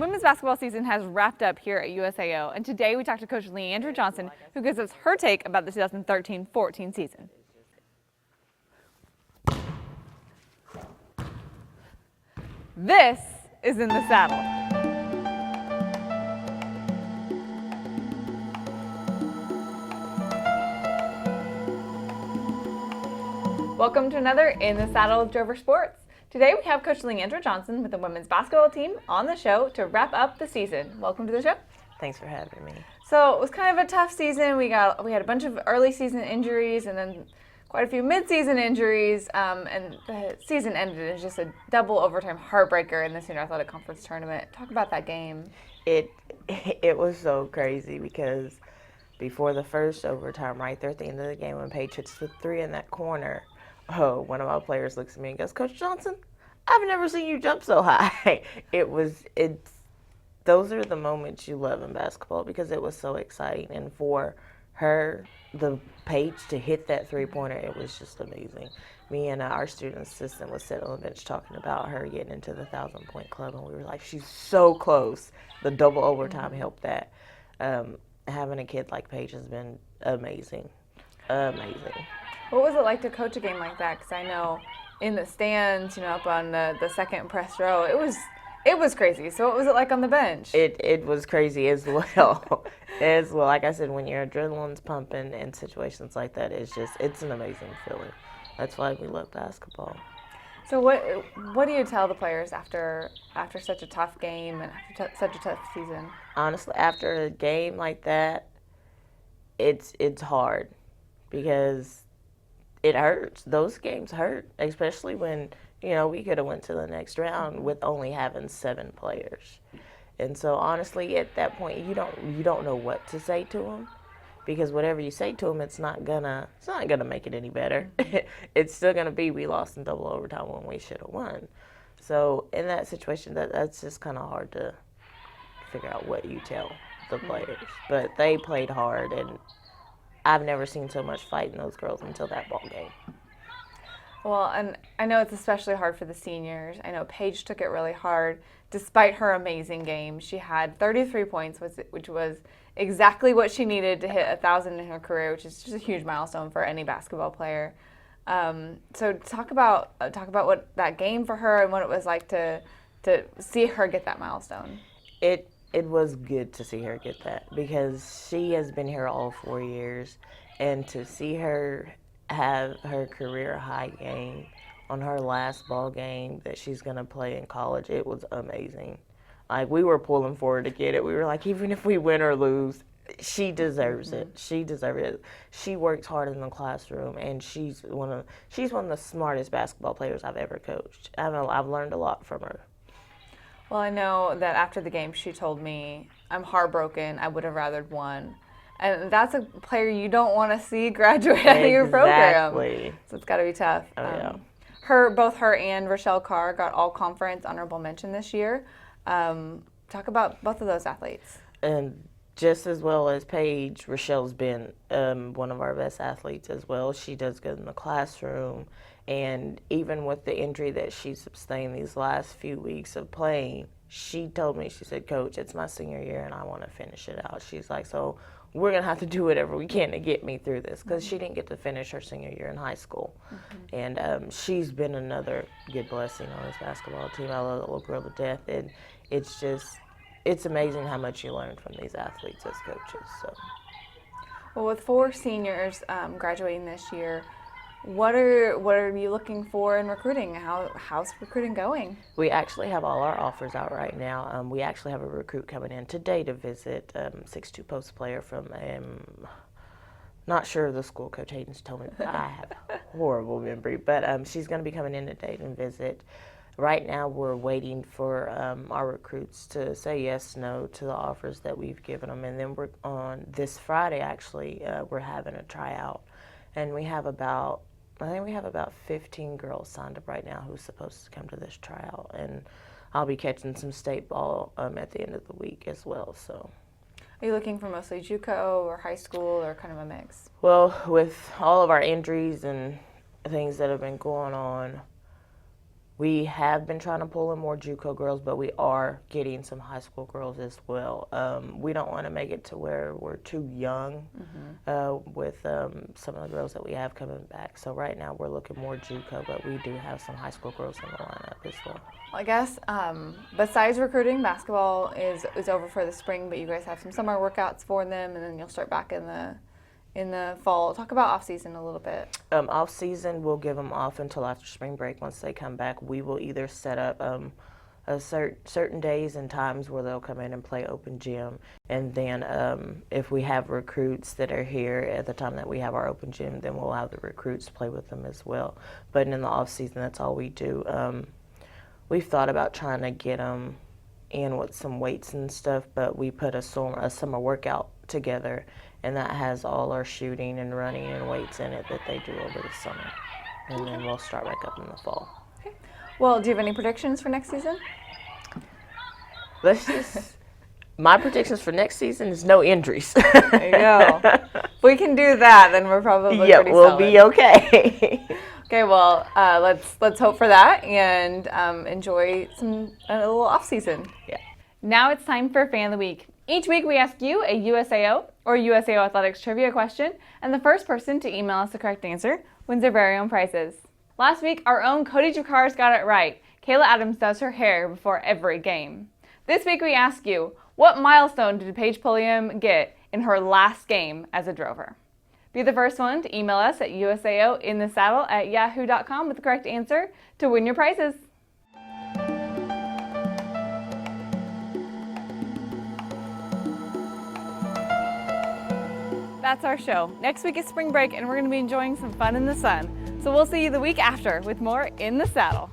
women's basketball season has wrapped up here at USAO, and today we talked to Coach Leandra Johnson, who gives us her take about the 2013-14 season. This is In the Saddle. Welcome to another In the Saddle with Drover Sports. Today we have Coach Leandra Johnson with the women's basketball team on the show to wrap up the season. Welcome to the show. Thanks for having me. So it was kind of a tough season. We had a bunch of early season injuries and then quite a few mid-season injuries, and the season ended as just a double overtime heartbreaker in the Senior Athletic Conference tournament. Talk about that game. It was so crazy because before the first overtime, right there at the end of the game when Paige hits the three in that corner, one of my players looks at me and goes, "Coach Johnson, I've never seen you jump so high." Those are the moments you love in basketball because it was so exciting. And for her, the Paige to hit that three-pointer, it was just amazing. Me and our student assistant was sitting on the bench talking about her getting into the 1,000-point club, and we were like, she's so close. The double overtime helped that. Having a kid like Paige has been amazing. Amazing. What was it like to coach a game like that? Because I know in the stands, up on the second press row, it was crazy. So what was it like on the bench? It was crazy as well. Like I said, when your adrenaline's pumping in situations like that, it's an amazing feeling. That's why we love basketball. So what do you tell the players after such a tough game and after such a tough season? Honestly, after a game like that, it's hard because it hurts. Those games hurt, especially when, we could have went to the next round with only having 7 players. And so honestly, at that point, you don't know what to say to them because whatever you say to them, it's not gonna make it any better. It's still gonna be we lost in double overtime when we should have won. So in that situation, that's just kind of hard to figure out what you tell the players. But they played hard, and I've never seen so much fight in those girls until that ball game. Well, and I know it's especially hard for the seniors. I know Paige took it really hard. Despite her amazing game, she had 33 points, which was exactly what she needed to hit 1,000 in her career, which is just a huge milestone for any basketball player. So talk about what that game for her and what it was like to see her get that milestone. It was good to see her get that because she has been here all 4 years, and to see her have her career high game on her last ball game that she's going to play in college, it was amazing. Like, we were pulling forward to get it. We were like, even if we win or lose, she deserves it. She deserves it. She works hard in the classroom, and she's one of the smartest basketball players I've ever coached. I've learned a lot from her. Well, I know that after the game she told me, "I'm heartbroken. I would have rather won." And that's a player you don't want to see graduate out of your program. Exactly. So it's got to be tough. Oh, yeah. Both her and Rochelle Carr got all-conference honorable mention this year. Talk about both of those athletes. And just as well as Paige, Rochelle's been one of our best athletes as well. She does good in the classroom. And even with the injury that she sustained these last few weeks of playing, she told me, she said, "Coach, it's my senior year and I want to finish it out." She's like, "So we're going to have to do whatever we can to get me through this," because she didn't get to finish her senior year in high school. And she's been another good blessing on this basketball team. I love that little girl to death. And it's amazing how much you learn from these athletes as coaches. So, well, with 4 seniors graduating this year, what are you looking for in recruiting? How's recruiting going? We actually have all our offers out right now. We actually have a recruit coming in today to visit, 6'2" post player from, not sure of the school. Coach Hayden's told me, but I have horrible memory. But she's going to be coming in today to visit. Right now we're waiting for our recruits to say yes, no to the offers that we've given them. And then on this Friday, actually, we're having a tryout. And we have about 15 girls signed up right now who's supposed to come to this tryout, and I'll be catching some state ball at the end of the week as well. So, are you looking for mostly JUCO or high school or kind of a mix? Well, with all of our injuries and things that have been going on, We have been trying to pull in more JUCO girls, but we are getting some high school girls as well. We don't want to make it to where we're too young with some of the girls that we have coming back. So right now we're looking more JUCO, but we do have some high school girls in the lineup as well. I guess besides recruiting, basketball is over for the spring, but you guys have some summer workouts for them, and then you'll start back in the fall. Talk about off season a little bit. Off season, we'll give them off until after spring break. Once they come back, we will either set up certain days and times where they'll come in and play open gym, and then if we have recruits that are here at the time that we have our open gym, then we'll have the recruits play with them as well. But in the off season, that's all we do. We've thought about trying to get them in with some weights and stuff, but we put a summer workout together, and that has all our shooting and running and weights in it that they do over the summer. And then we'll start back up in the fall. Okay. Well, do you have any predictions for next season? My predictions for next season is no injuries. There you go. If we can do that, then we're probably pretty we'll solid. be okay. Okay, well, let's hope for that and enjoy a little off season. Yeah. Now it's time for Fan of the Week. Each week we ask you a USAO or USAO Athletics trivia question, and the first person to email us the correct answer wins their very own prizes. Last week, our own Cody Chickasha got it right. Kayla Adams does her hair before every game. This week we ask you, what milestone did Paige Pulliam get in her last game as a drover? Be the first one to email us at usaointhesaddle@yahoo.com with the correct answer to win your prizes. That's our show. Next week is spring break and we're going to be enjoying some fun in the sun. So we'll see you the week after with more In the Saddle.